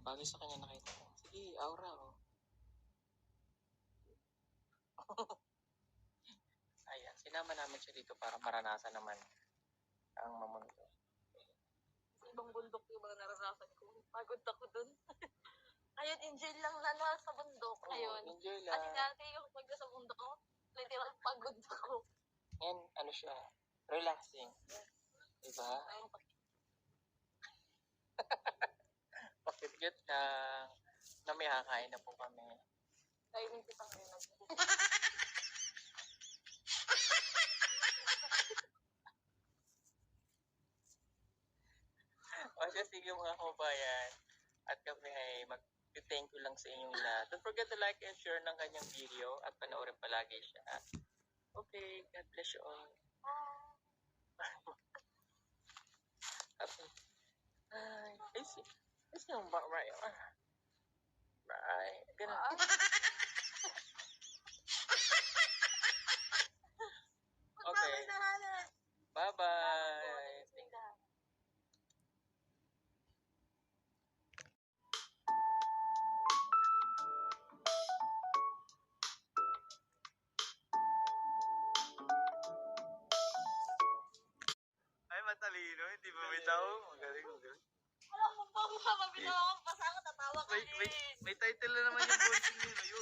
Bagay sa kanya nakita ko. Sige, aura, oh. Ayan, sinama namin siya dito para maranasan naman ang mamundo. Sa ibang bundok yung mga naranasan ko. Pagod ako dun. Ayun, enjoy lang na nasa bundok. Oo, Ayun. enjoy Kasi lang. dati yung pag nasa bundok ko, literal pagod ako. Yan, ano siya, relaxing. Diba? Ayun, Pakit-kit lang. Na may kakain na po kami. kainin kita ngayon. O siya, sige mga kabayan. At kami ay mag-thank you lang sa inyong lahat. Don't forget to like and share ng kanyang video at panoorin palagi siya. Okay, God bless you all. Ay, ay, yung right. Right. Ganun. Okay. Bye-bye. Thank you. Ay, matalino. Hindi ba bitaw? Magaling, magaling. Alam mo ba, mabitaw akong pasama, tatawa ka May title na naman yung bonding nyo. Yun.